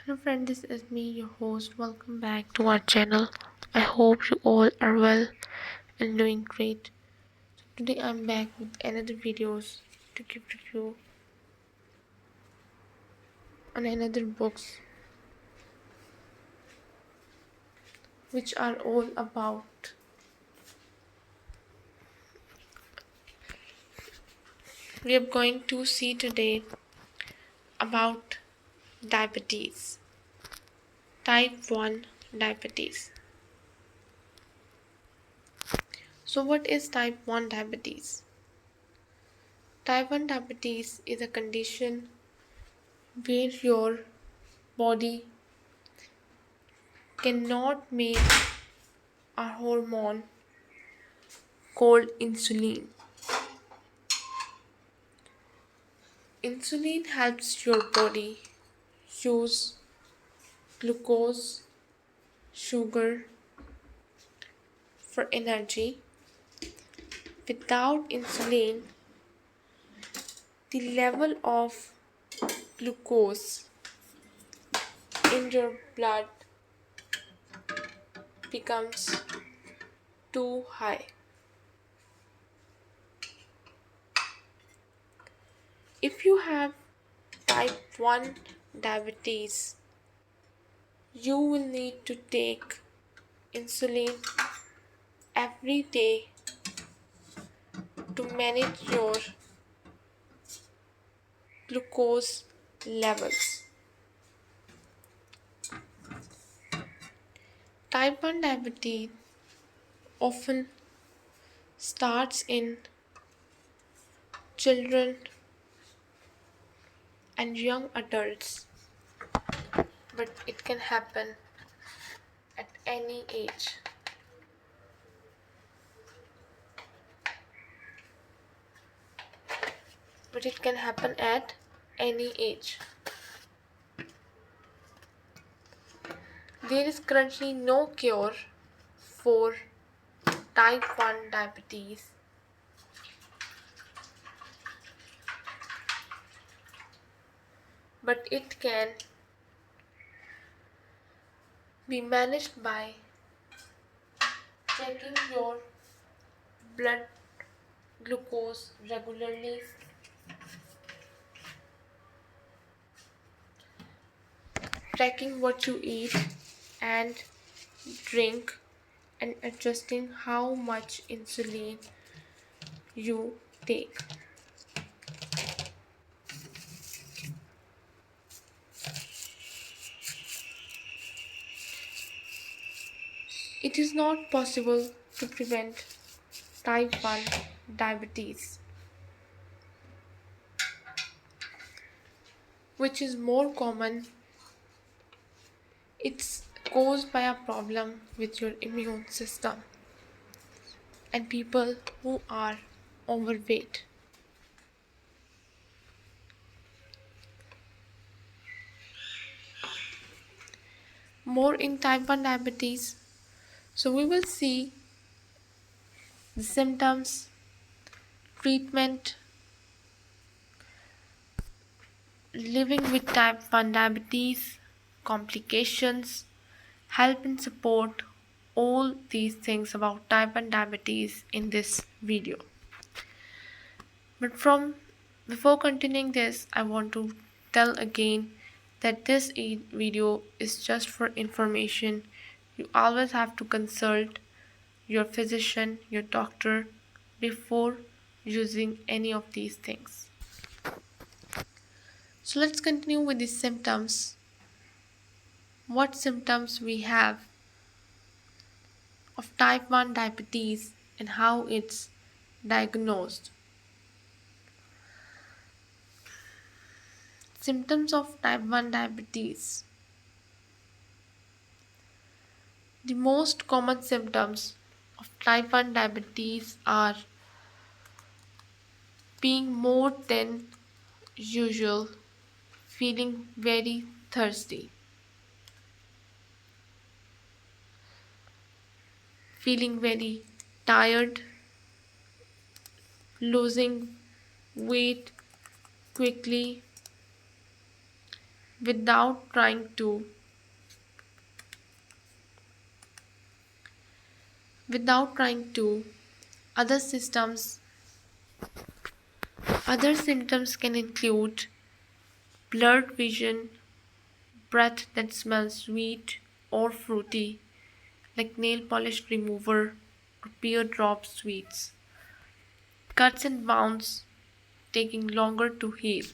Hello friend, this is me, your host. Welcome back to our channel. I hope you all are well and doing great. Today I'm back with another videos to give review on another books which are all about we are going to see today about diabetes. Type 1 diabetes. So what is type 1 diabetes? Type 1 diabetes is a condition where your body cannot make a hormone called insulin. Insulin helps your body use glucose, sugar for energy. Without insulin, the level of glucose in your blood becomes too high. If you have type 1 diabetes, you will need to take insulin every day to manage your glucose levels. Type 1 diabetes often starts in children and young adults, but it can happen at any age. But it can happen at any age. There is currently no cure for type 1 diabetes, but it can be managed by checking your blood glucose regularly, tracking what you eat and drink, and adjusting how much insulin you take. It is not possible to prevent type 1 diabetes, which is more common. It's caused by a problem with your immune system and people who are overweight. More in type 1 diabetes. So we will see the symptoms, treatment, living with type 1 diabetes, complications, help and support, all these things about type 1 diabetes in this video. But before continuing this, I want to tell again that this video is just for information. You always have to consult your physician, your doctor before using any of these things. So let's continue with the symptoms. What symptoms we have of type 1 diabetes and how it's diagnosed. Symptoms of type 1 diabetes. The most common symptoms of type 1 diabetes are being more than usual, feeling very thirsty, feeling very tired, losing weight quickly, without trying to without trying to other systems other symptoms can include blurred vision, breath that smells sweet or fruity, like nail polish remover or teardrop sweets, cuts and wounds taking longer to heal,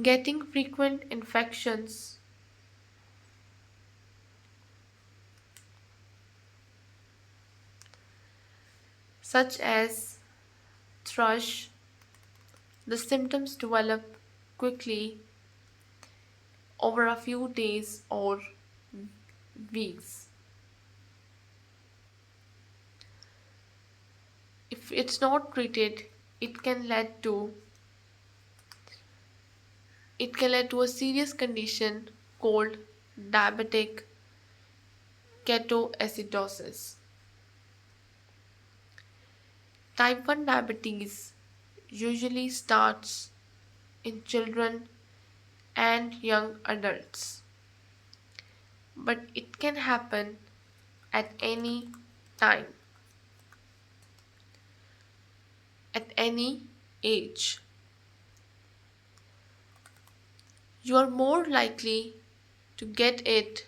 getting frequent infections such as thrush. The symptoms develop quickly over a few days or weeks. If it's not treated, it can lead to a serious condition called diabetic ketoacidosis. Type 1 diabetes usually starts in children and young adults, but it can happen at any time, at any age. You are more likely to get it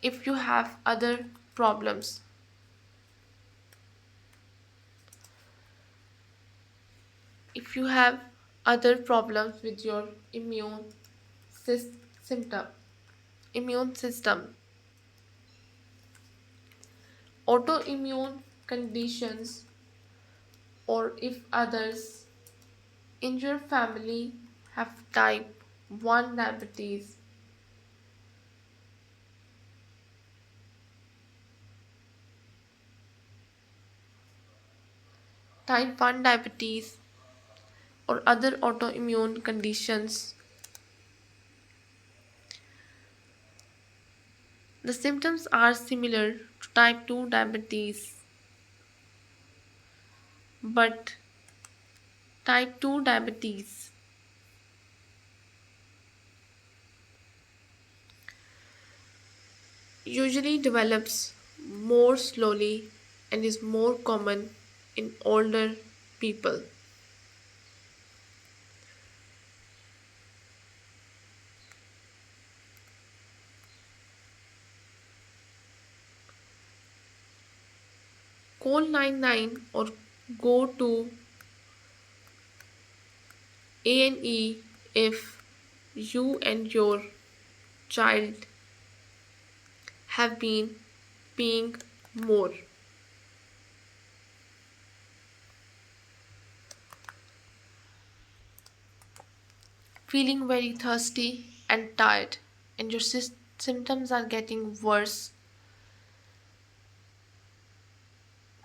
if you have other problems. If you have other problems with your sys- symptom, immune system, autoimmune conditions, or if others in your family have type 1 diabetes. Type 1 diabetes or other autoimmune conditions. The symptoms are similar to type 2 diabetes, but type 2 diabetes usually develops more slowly and is more common in older people. Call 99 or go to A&E if you and your child have been peeing more, feeling very thirsty and tired, and your symptoms are getting worse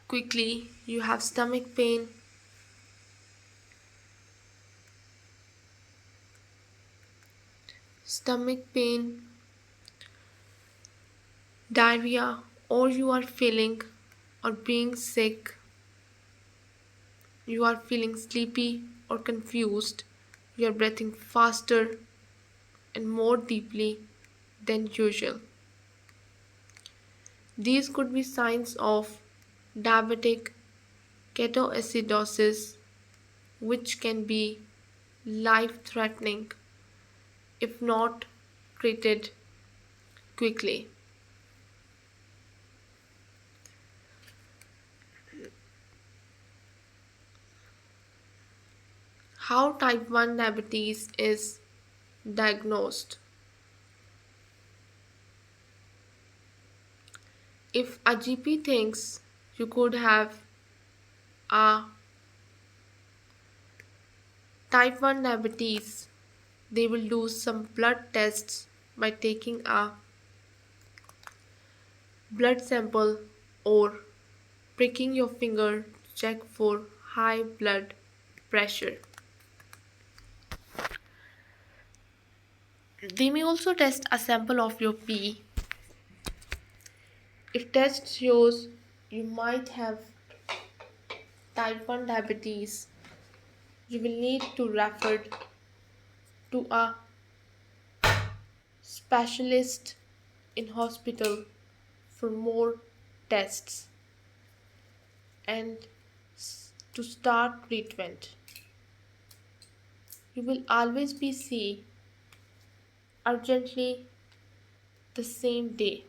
quickly. You have stomach pain, diarrhea, or you are feeling or being sick, you are feeling sleepy or confused, you are breathing faster and more deeply than usual. These could be signs of diabetic ketoacidosis, which can be life threatening if not treated quickly. How type 1 diabetes is diagnosed. If a GP thinks you could have a type 1 diabetes, they will do some blood tests by taking a blood sample or pricking your finger to check for high blood pressure. They may also test a sample of your pee. If test shows you might have type 1 diabetes, You will need to refer to a specialist in hospital for more tests and to start treatment. You will always be seen urgently the same day.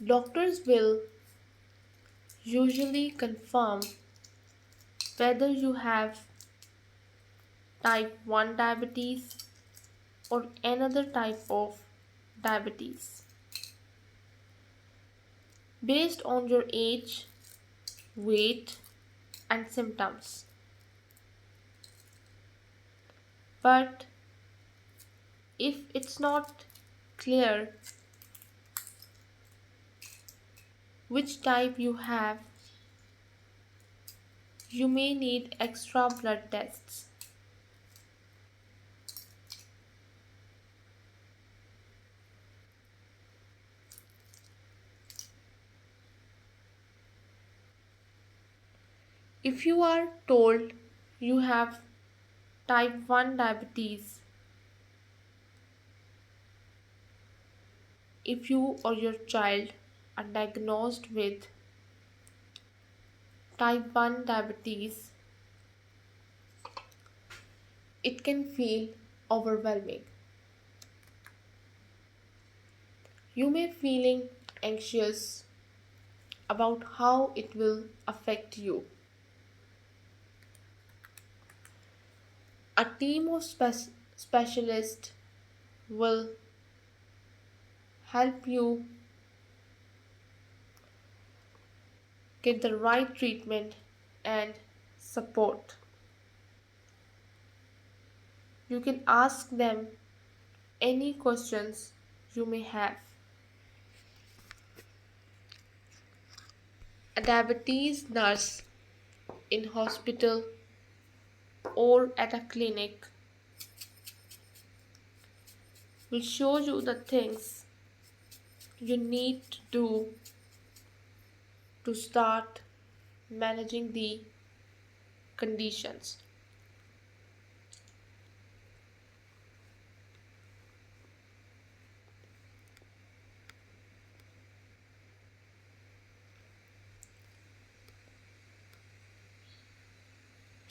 Doctors will usually confirm whether you have type 1 diabetes or another type of diabetes based on your age, weight, and symptoms. But if it's not clear which type you have, you may need extra blood tests. If you are told you have type 1 diabetes, if you or your child are diagnosed with type 1 diabetes, it can feel overwhelming. You may feeling anxious about how it will affect you. A team of specialists will help you get the right treatment and support. You can ask them any questions you may have. A diabetes nurse in hospital or at a clinic will show you the things you need to do to start managing the conditions.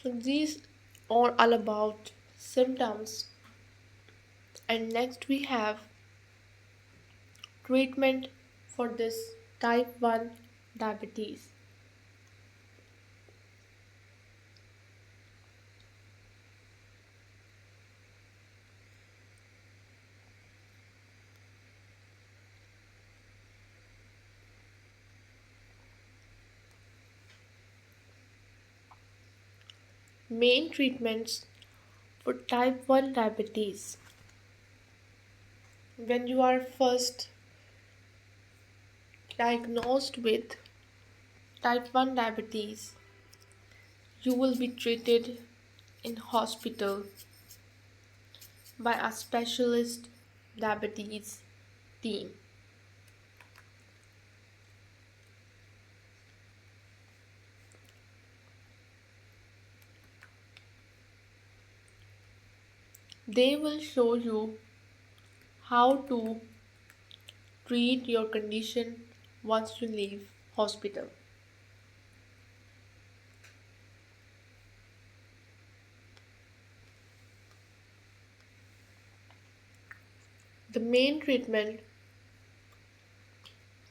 So these are all about symptoms, and next we have treatment for this type 1 diabetes. Main treatments for type 1 diabetes. When you are first diagnosed with type 1 diabetes, you will be treated in hospital by a specialist diabetes team. They will show you how to treat your condition once you leave hospital. The main treatment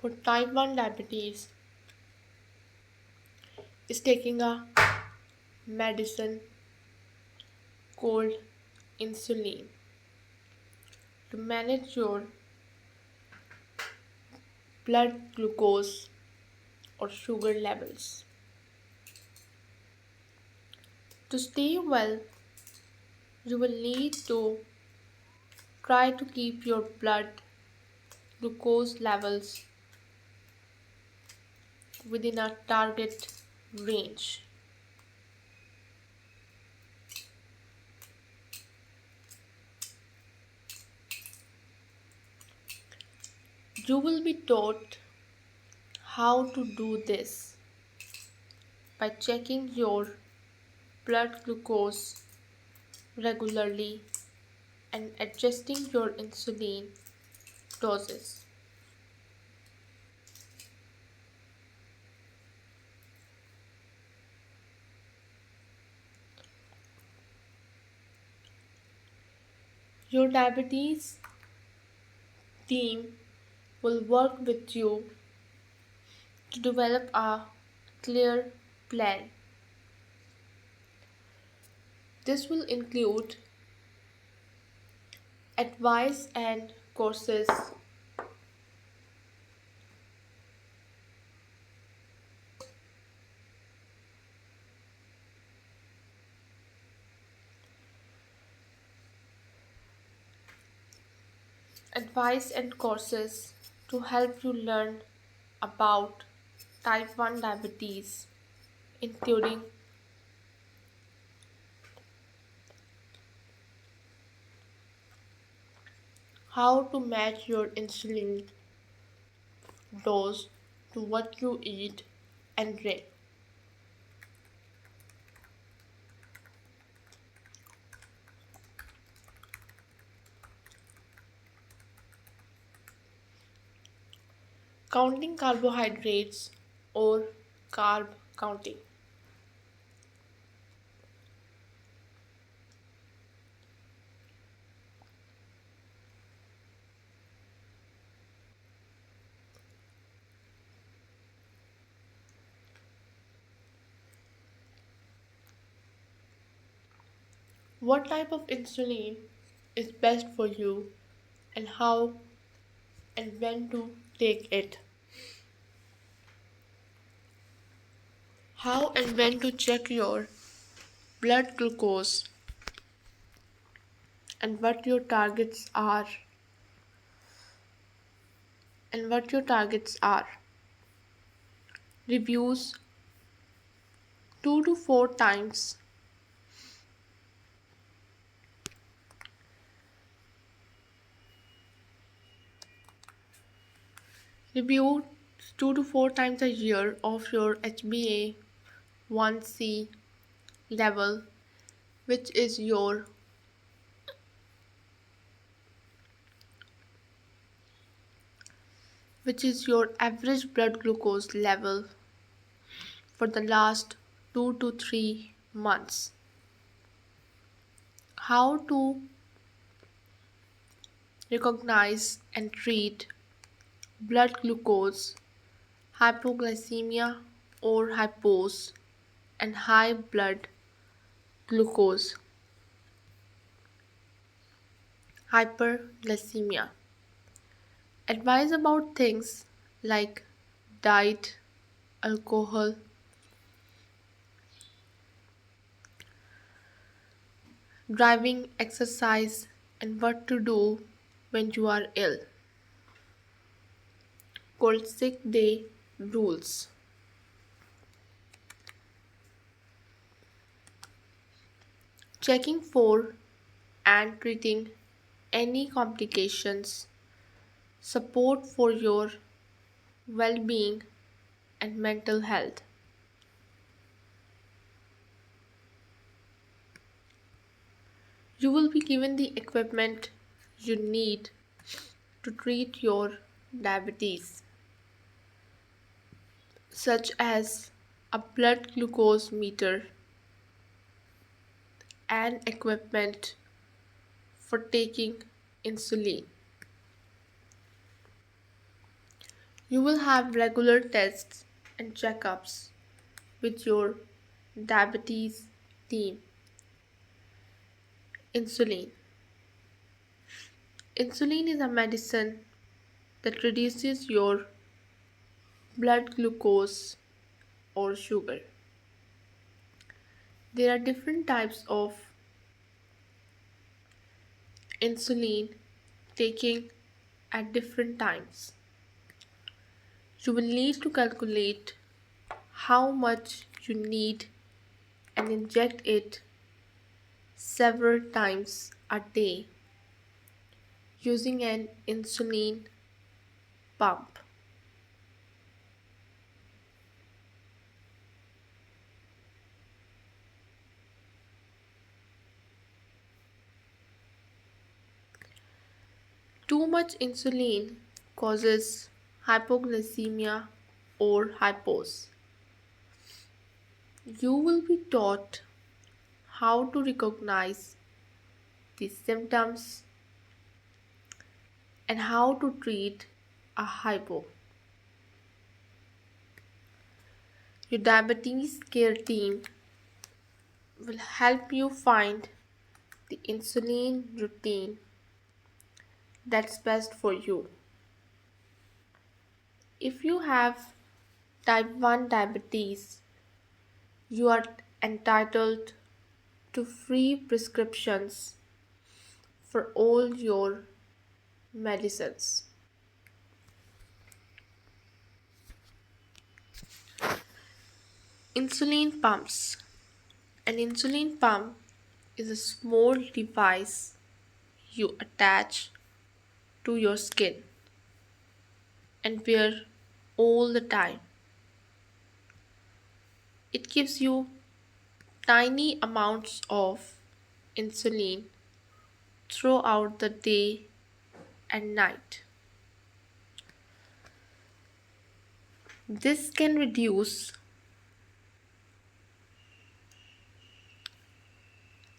for type 1 diabetes is taking a medicine called insulin to manage your blood glucose or sugar levels. To stay well, you will need to try to keep your blood glucose levels within a target range. You will be taught How to do this? By checking your blood glucose regularly and adjusting your insulin doses. Your diabetes team will work with you to develop a clear plan. This will include advice and courses, to help you learn about type 1 diabetes, including how to match your insulin dose to what you eat and drink. Counting carbohydrates or carb counting. What type of insulin is best for you and how and when to take it. How and when to check your blood glucose and what your targets are. Reviews 2 to 4 times. Review 2 to 4 times a year of your HbA1c level, which is your average blood glucose level for the last 2 to 3 months. How to recognize and treat blood glucose hypoglycemia or hypos and high blood glucose hyperglycemia. Advice about things like diet, alcohol, driving, exercise, and what to do when you are ill, called sick day rules. Checking for and treating any complications, support for your well being and mental health. You will be given the equipment you need to treat your diabetes, such as a blood glucose meter and equipment for taking insulin. You will have regular tests and checkups with your diabetes team. Insulin. Insulin is a medicine that reduces your blood glucose or sugar. There are different types of insulin taking at different times. You will need to calculate how much you need and inject it several times a day using an insulin pump. Too much insulin causes hypoglycemia or hypos. You will be taught how to recognize the symptoms and how to treat a hypo. Your diabetes care team will help you find the insulin routine that's best for you. If you have type 1 diabetes, you are entitled to free prescriptions for all your medicines. Insulin pumps. An insulin pump is a small device you attach to your skin and wear all the time. It gives you tiny amounts of insulin throughout the day and night. This can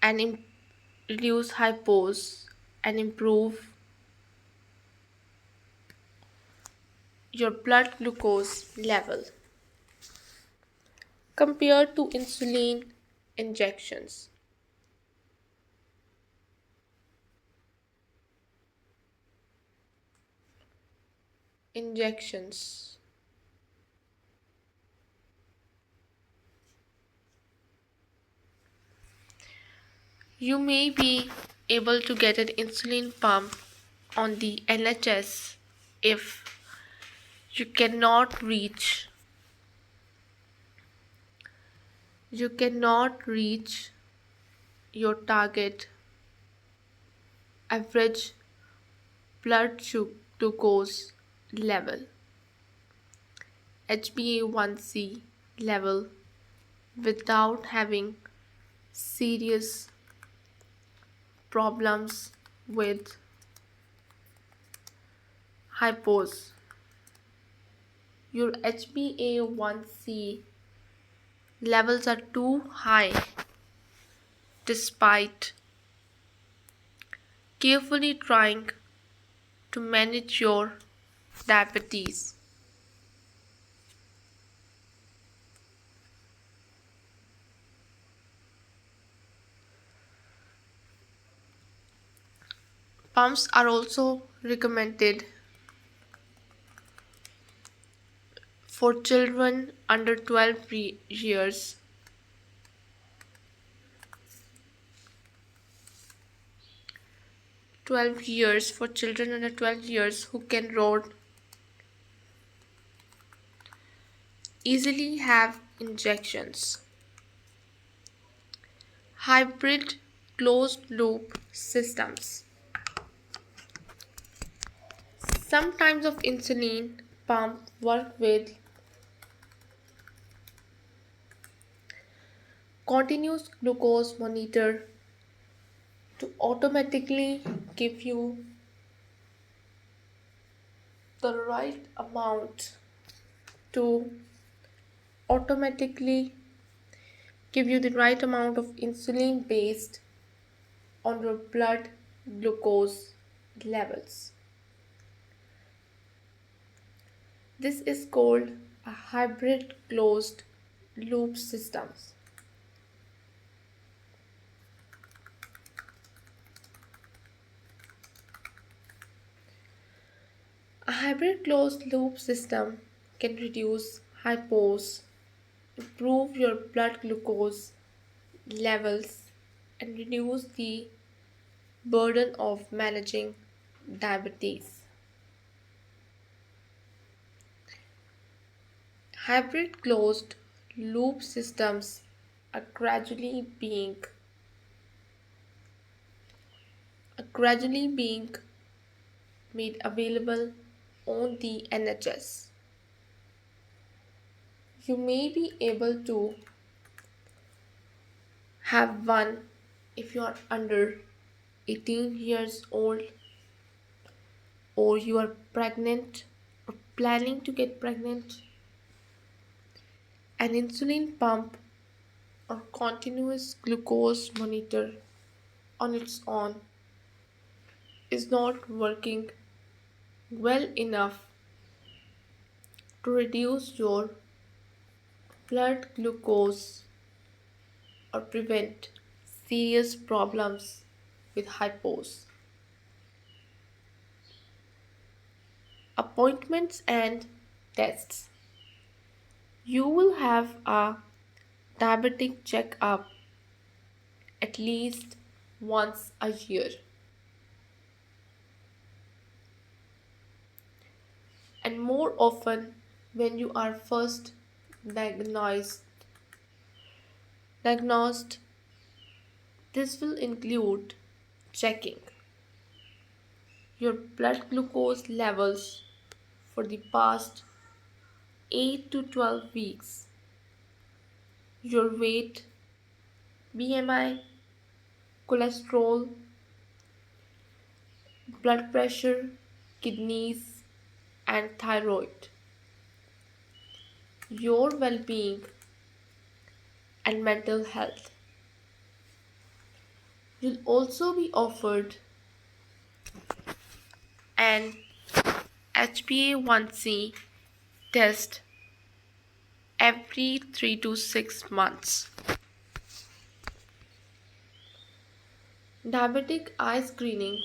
and reduce hypos and improve your blood glucose level compared to insulin injections. Injections. You may be able to get an insulin pump on the NHS if you cannot reach you cannot reach your target average glucose level HbA1c level without having serious problems with hypos. Your HbA1c levels are too high despite carefully trying to manage your diabetes. Pumps are also recommended for children under 12 years. 12 years for children under 12 years who can road easily have injections. Hybrid closed loop systems. Some types of insulin pump work with continuous glucose monitor to automatically give you the right amount to automatically give you the right amount of insulin based on your blood glucose levels. This is called a hybrid closed loop systems. A hybrid closed loop system can reduce hypos, improve your blood glucose levels, and reduce the burden of managing diabetes. Hybrid closed loop systems are gradually being made available on the NHS. You may be able to have one if you are under 18 years old or you are pregnant or planning to get pregnant, an insulin pump or continuous glucose monitor on its own is not working well enough to reduce your blood glucose or prevent serious problems with hypos. Appointments and tests. You will have a diabetic checkup at least once a year, and more often when you are first diagnosed. Diagnosed, this will include checking your blood glucose levels for the past 8 to 12 weeks, your weight, BMI, cholesterol, blood pressure, kidneys, and thyroid, your well being, and mental health. You'll also be offered an HbA1c test every 3 to 6 months. Diabetic eye screening.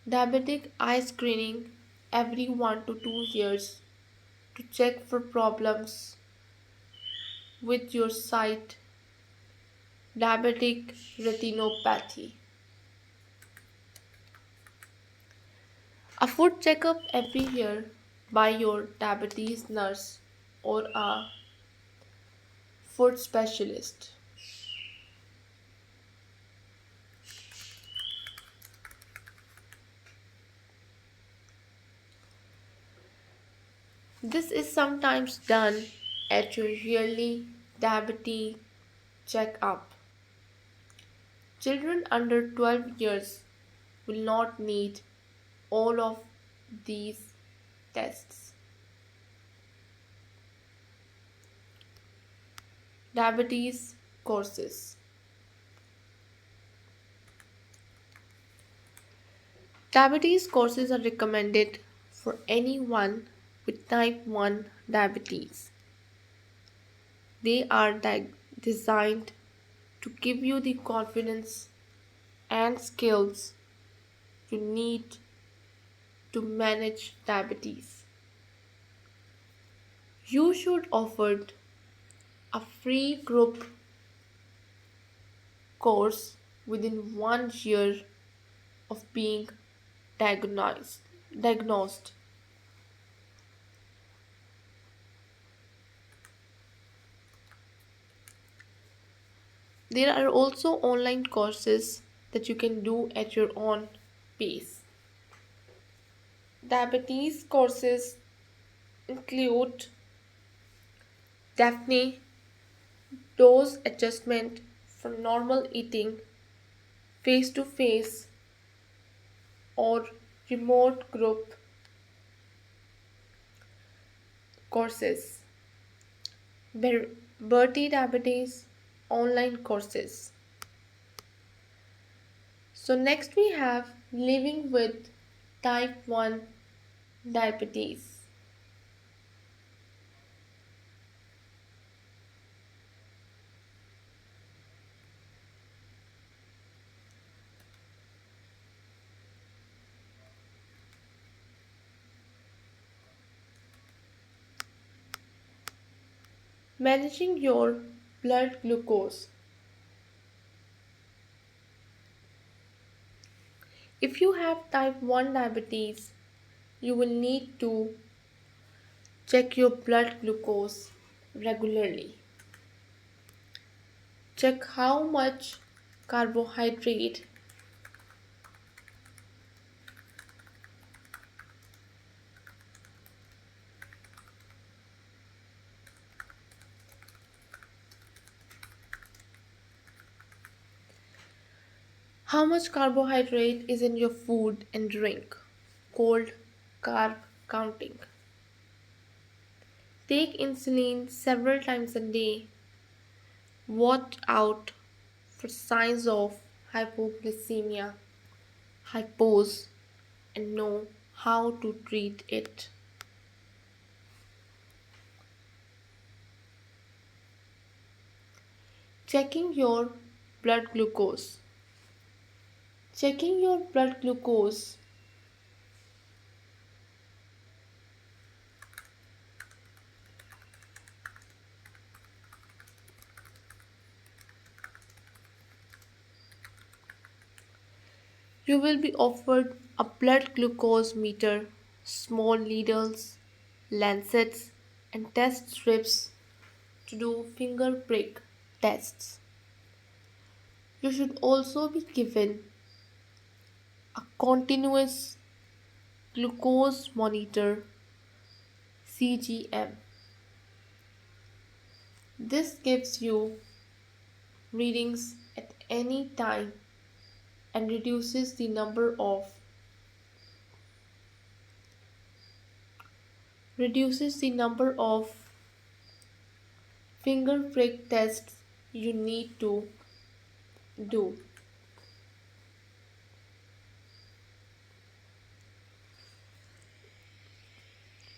Diabetic eye screening every 1 to 2 years to check for problems with your sight, diabetic retinopathy. A food checkup every year by your diabetes nurse or a food specialist. This is sometimes done at your yearly diabetes checkup. Children under 12 years will not need all of these tests. Diabetes courses. Diabetes courses are recommended for anyone with type 1 diabetes. They are designed to give you the confidence and skills you need to manage diabetes. You should offer a free group course within 1 year of being diagnosed. diagnosed. There are also online courses that you can do at your own pace. Diabetes courses include Daphne dose adjustment for normal eating, face to face or remote group courses. Bertie Diabetes online courses. So, next we have living with type 1 diabetes. Managing your blood glucose. If you have type 1 diabetes, you will need to check your blood glucose regularly. Check how much carbohydrate How much carbohydrate is in your food and drink? Cold carb counting. Take insulin several times a day. Watch out for signs of hypoglycemia, hypos, and know how to treat it. Checking your blood glucose. Checking your blood glucose. You will be offered a blood glucose meter, small needles, lancets, and test strips to do finger prick tests. You should also be given a continuous glucose monitor CGM. This gives you readings at any time and reduces the number of finger prick tests you need to do.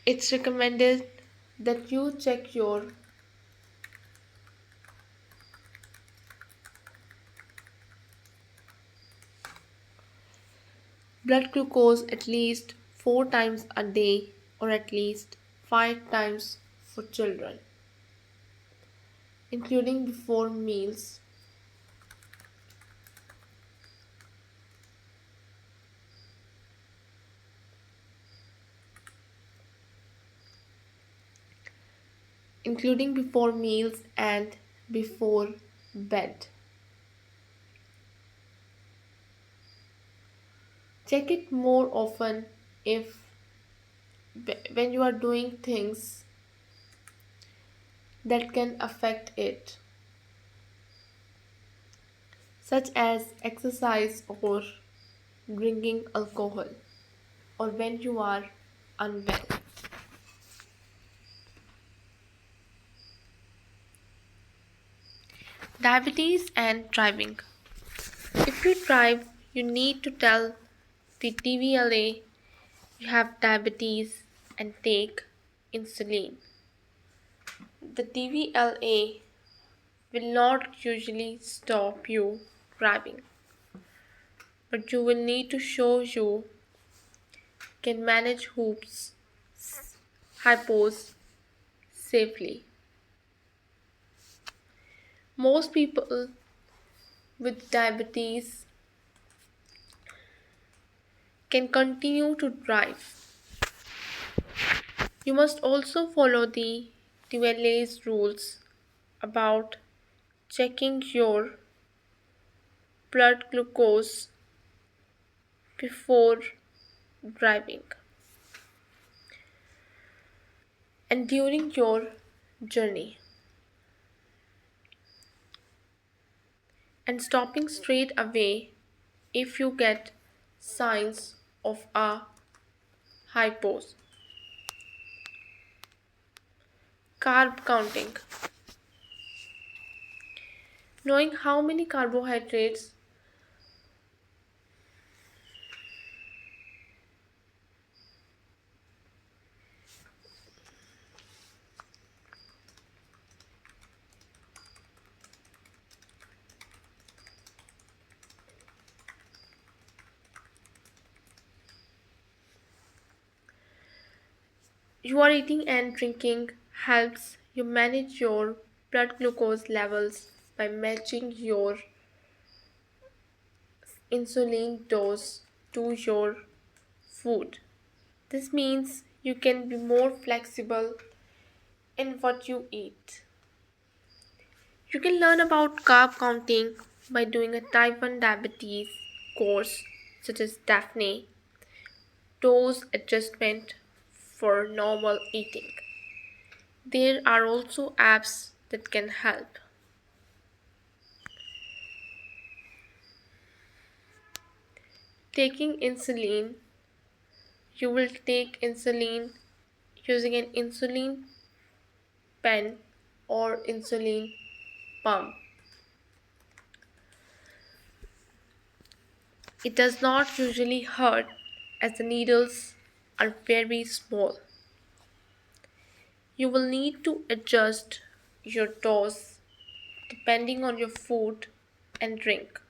It's recommended that you check your blood glucose at least 4 times a day or at least 5 times for children, including before meals. Including before meals and before bed. Check it more often if when you are doing things that can affect it, such as exercise or drinking alcohol, or when you are unwell. Diabetes and driving. If you drive, you need to tell the TVLA you have diabetes and take insulin. The TVLA will not usually stop you driving, but you will need to show you can manage hoops, hypos safely. Most people with diabetes can continue to drive. You must also follow the TVLA's rules about checking your blood glucose before driving and during your journey, and stopping straight away if you get signs of a hypos. Carb counting. Knowing how many carbohydrates you are eating and drinking helps you manage your blood glucose levels by matching your insulin dose to your food. This means you can be more flexible in what you eat. You can learn about carb counting by doing a type 1 diabetes course such as Daphne, dose adjustment for normal eating. There are also apps that can help. Taking insulin, you will take insulin using an insulin pen or insulin pump. It does not usually hurt as the needles are very small. You will need to adjust your dose depending on your food and drink,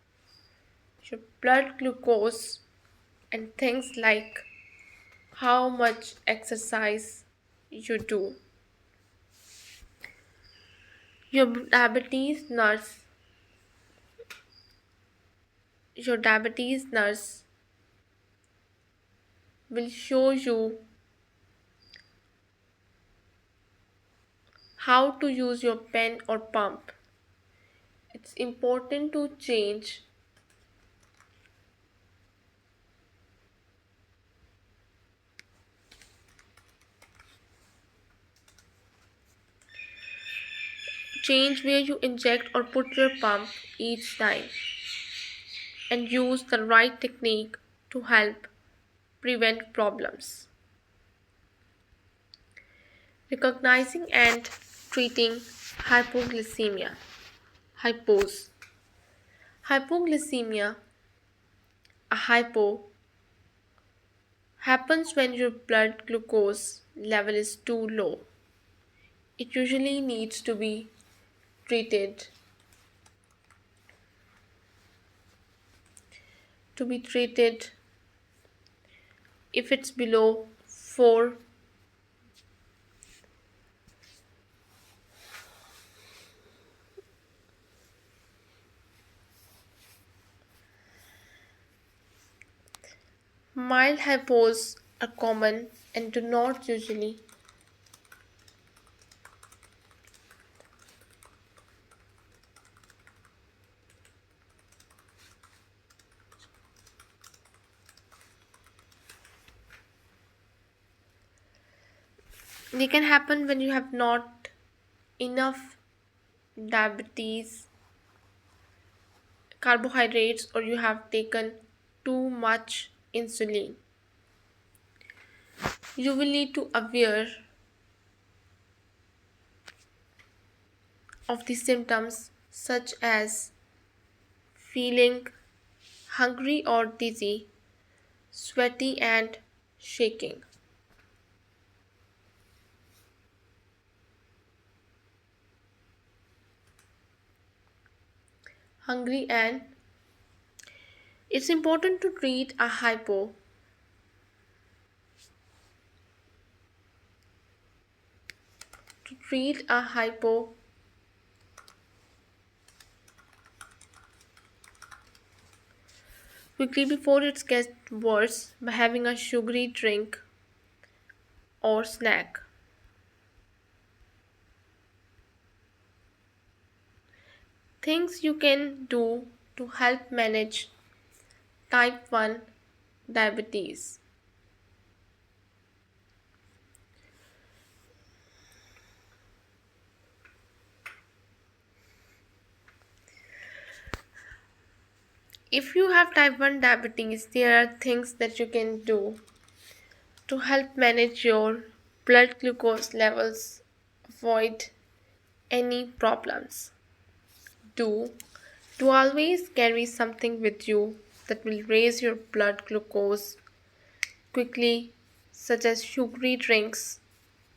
your blood glucose, and things like how much exercise you do. Your diabetes nurse will show you how to use your pen or pump. It's important to change where you inject or put your pump each time and use the right technique to help prevent problems. Recognizing and treating hypoglycemia. Hypos. Hypoglycemia, a hypo, happens when your blood glucose level is too low. It usually needs treated to be treated if it's below 4. Mild hypos are common and do not usually. They can happen when you have not enough diabetes, carbohydrates, or you have taken too much insulin. You will need to aware of the symptoms such as feeling hungry or dizzy, sweaty and shaking. Hungry and it's important to treat a hypo. To treat a hypo, quickly before it gets worse by having a sugary drink or snack. Things you can do to help manage type 1 diabetes. If you have type 1 diabetes, there are things that you can do to help manage your blood glucose levels, avoid any problems. Do to always carry something with you that will raise your blood glucose quickly, such as sugary drinks,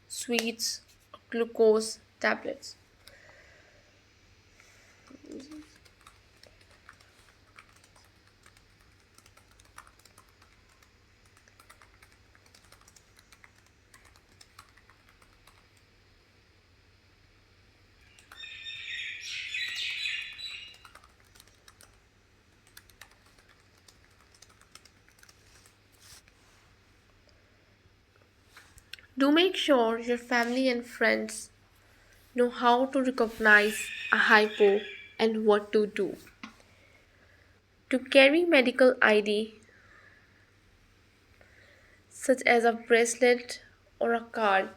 sweets, glucose tablets. Do make sure your family and friends know how to recognize a hypo and what to do. To carry medical ID such as a bracelet or a card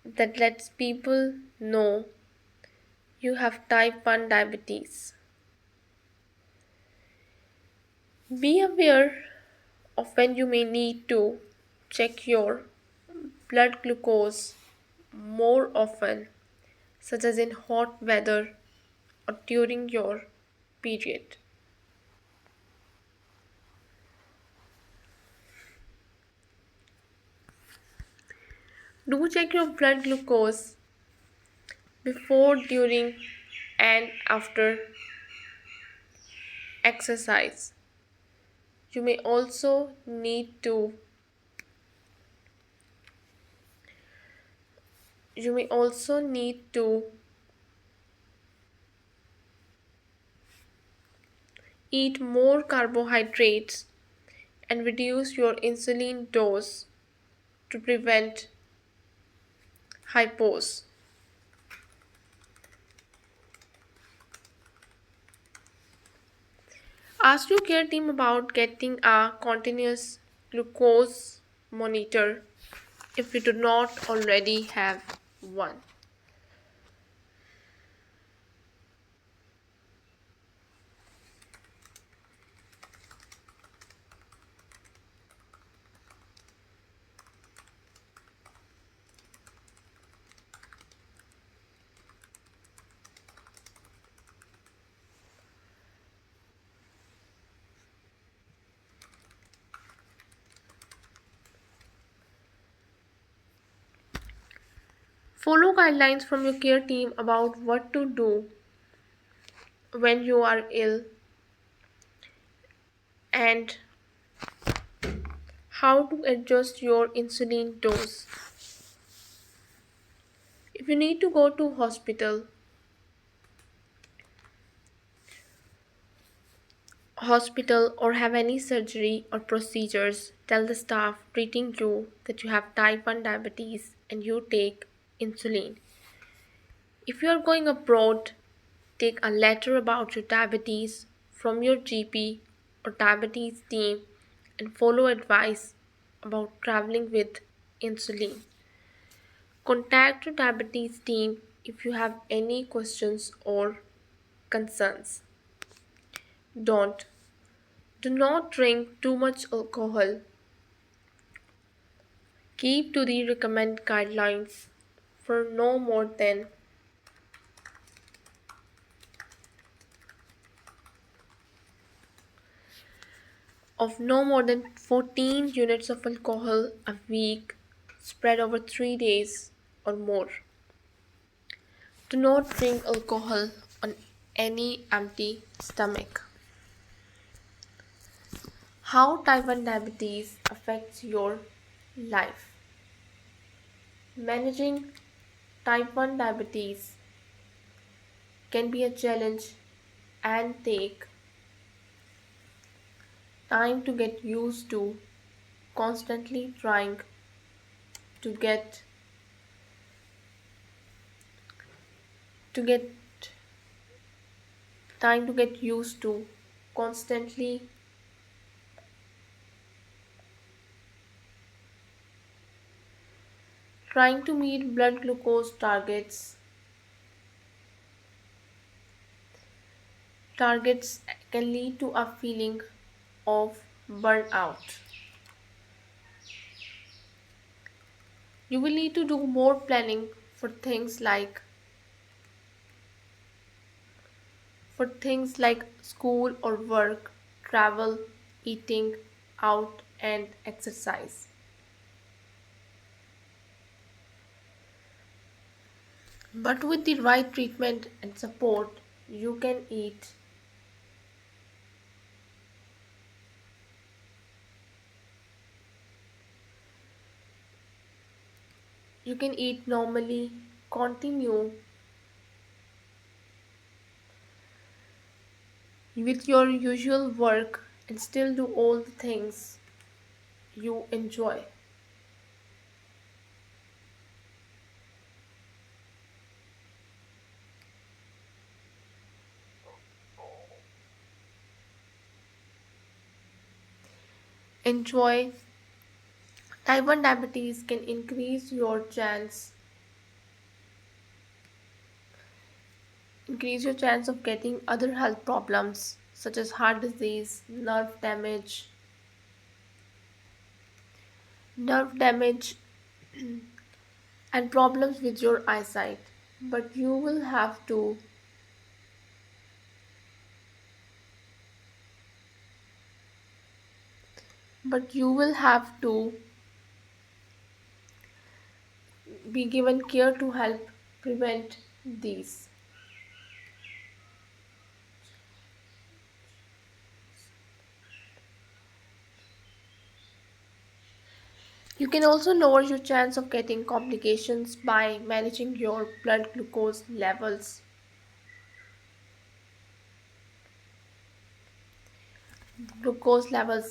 that lets people know you have type 1 diabetes. Be aware of when you may need to check your blood glucose more often, such as in hot weather or during your period. Do check your blood glucose before, during, and after exercise. You may also need to you may also need to eat more carbohydrates and reduce your insulin dose to prevent hypos. Ask your care team about getting a continuous glucose monitor if you do not already have one. Follow guidelines from your care team about what to do when you are ill and how to adjust your insulin dose. If you need to go to hospital or have any surgery or procedures, tell the staff treating you that you have type 1 diabetes and you take insulin. If you are going abroad, take a letter about your diabetes from your GP or diabetes team and follow advice about traveling with insulin. Contact your diabetes team if you have any questions or concerns. Don't. Do not drink too much alcohol. Keep to the recommended guidelines for no more than 14 units of alcohol a week spread over 3 days or more. Do not drink alcohol on any empty stomach. How type 1 diabetes affects your life. Managing type 1 diabetes can be a challenge and take time to get used to, constantly trying to get to get time to get used to, constantly trying to meet blood glucose targets can lead to a feeling of burnout. You will need to do more planning for things like school or work, travel, eating out and exercise. But with the right treatment and support, you can eat you can eat normally, continue with your usual work and still do all the things you enjoy. Enjoy. Type 1 diabetes can increase your chance of getting other health problems such as heart disease, nerve damage, and problems with your eyesight. But you will have to but you will have to be given care to help prevent these. You can also lower your chance of getting complications by managing your blood glucose levels,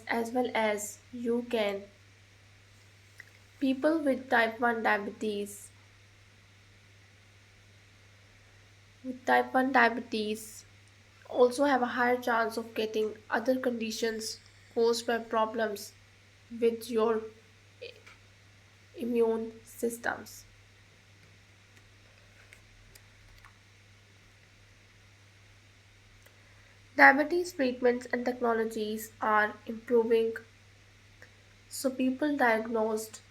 as well as you can. People with type 1 diabetes also have a higher chance of getting other conditions caused by problems with your immune systems. Diabetes treatments and technologies are improving, so people diagnosed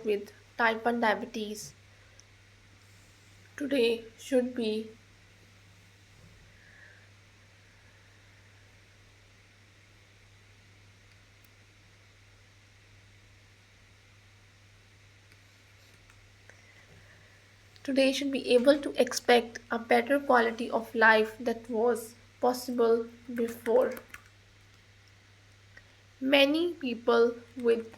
with type 1 diabetes today should be able to expect a better quality of life that was possible before. Many people with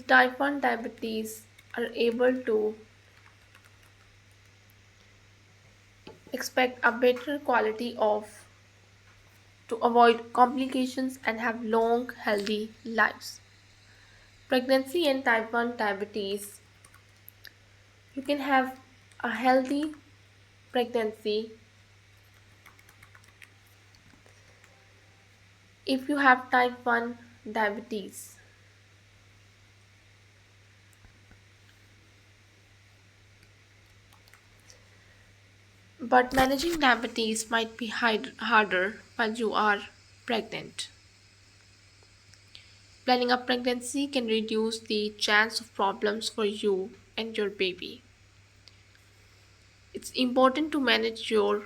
type 1 diabetes are able to expect a better quality of to avoid complications and have long healthy lives. Pregnancy and type 1 diabetes. You can have a healthy pregnancy if you have type 1 diabetes. But managing diabetes might be harder while you are pregnant. Planning a pregnancy can reduce the chance of problems for you and your baby. It's important to manage your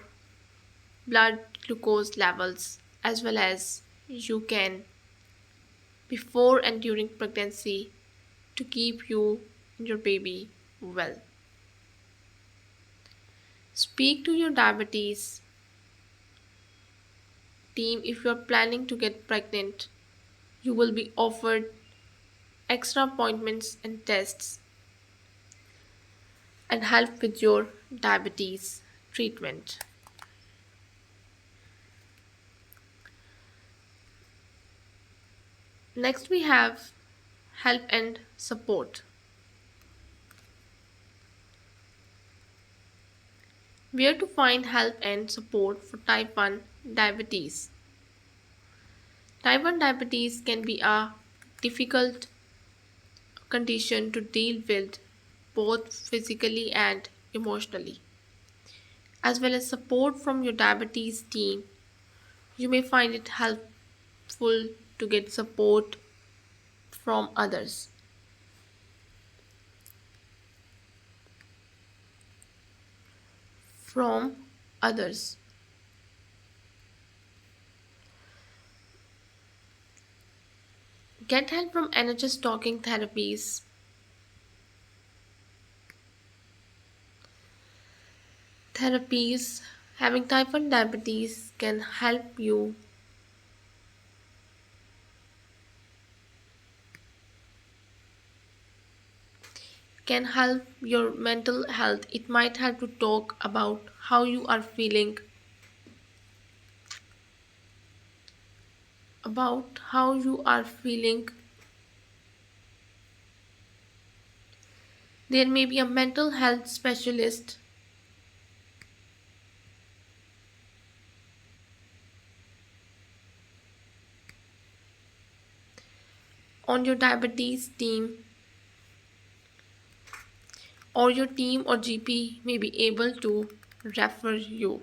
blood glucose levels as well as you can before and during pregnancy to keep you and your baby well. Speak to your diabetes team if you are planning to get pregnant. You will be offered extra appointments and tests and help with your diabetes treatment. Next, we have help and support. Where to find help and support for type 1 diabetes? Type 1 diabetes can be a difficult condition to deal with both physically and emotionally. As well as support from your diabetes team, you may find it helpful to get support from others. From others. Get help from NHS talking therapies. Having type 1 diabetes can help your mental health. It might help to talk about how you are feeling. There may be a mental health specialist on your diabetes team or your team or GP may be able to refer you.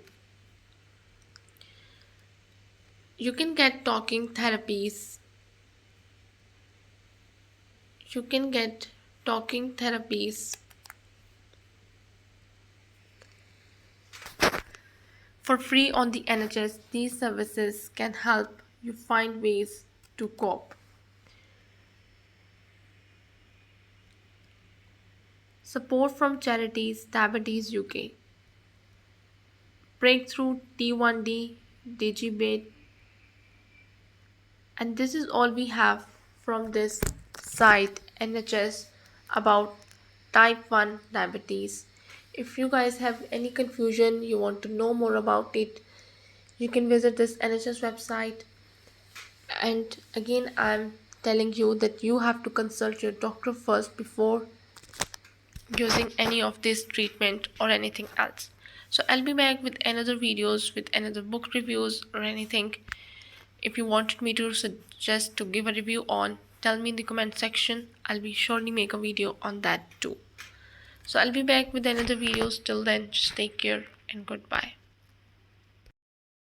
You can get talking therapies. You can get talking therapies for free on the NHS. These services can help you find ways to cope. Support from charities Diabetes UK, Breakthrough T1D, Digibate, and this is all we have from this site NHS about type 1 diabetes. If you guys have any confusion, you want to know more about it, you can visit this NHS website. And again, I'm telling you that you have to consult your doctor first before using any of this treatment or anything else. So I'll be back with another videos with another book reviews or anything. If you wanted me to suggest to give a review on, tell me in the comment section. I'll be surely make a video on that too. So I'll be back with another videos. Till then, just take care and goodbye.